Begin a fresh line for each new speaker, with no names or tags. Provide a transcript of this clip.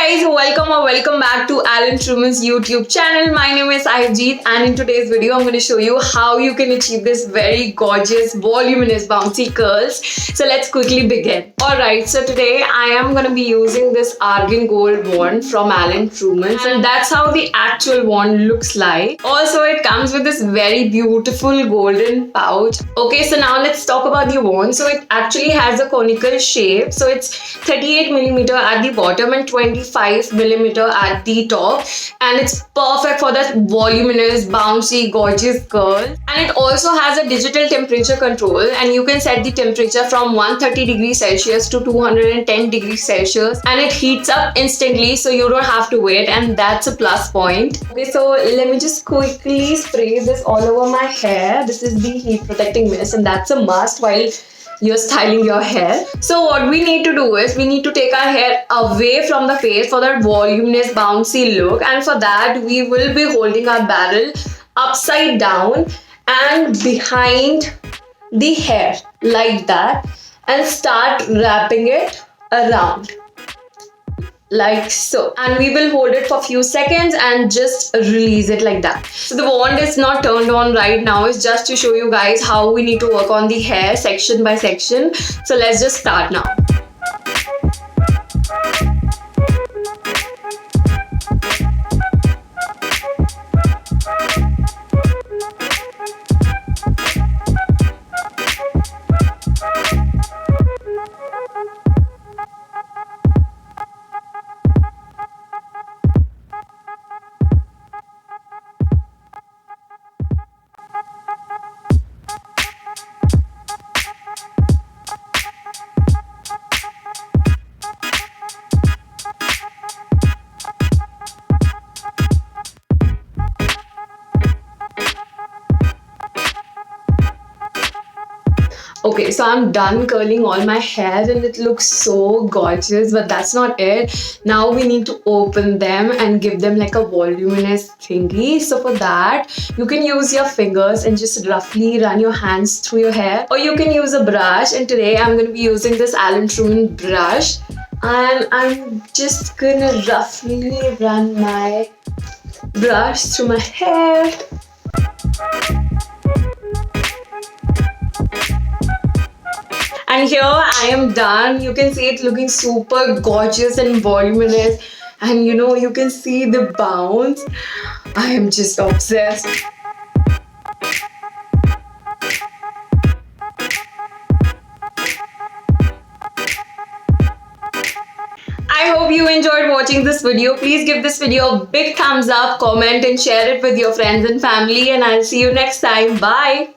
guys, welcome back to Alan Truman's YouTube channel. My name is Sahibjeet, and in today's video I'm going to show you how you can achieve this very gorgeous, voluminous, bouncy curls. So let's quickly begin. Alright, so today I am going to be using this Argan Gold Wand from Alan Truman, and that's how the actual wand looks like. Also, it comes with this very beautiful golden pouch. Okay, so now let's talk about the wand. So it actually has a conical shape. So it's 38mm at the bottom and 25mm at the top, and it's perfect for that voluminous, bouncy, gorgeous curl. And it also has a digital temperature control, and you can set the temperature from 130 degrees Celsius to 210 degrees Celsius, and it heats up instantly, so you don't have to wait, and that's a plus point. Okay, so let me just quickly spray this all over my hair. This is the heat protecting mist, and that's a must while you're styling your hair. So what we need to do is we need to take our hair away from the face for that voluminous, bouncy look, and for that we will be holding our barrel upside down and behind the hair like that, and start wrapping it around like so, and we will hold it for a few seconds and just release it like that. So the wand is not turned on right now. It's just to show you guys how we need to work on the hair section by section. So let's just start now. Okay, so I'm done curling all my hair and it looks so gorgeous, but that's not it. Now we need to open them and give them like a voluminous thingy. So for that, you can use your fingers and just roughly run your hands through your hair, or you can use a brush. And today I'm going to be using this Alan Truman brush, and I'm just gonna roughly run my brush through my hair. And here I am done. You can see it looking super gorgeous and voluminous, and you can see the bounce. I am just obsessed. I hope you enjoyed watching this video. Please give this video a big thumbs up, comment and share it with your friends and family, and I'll see you next time. Bye.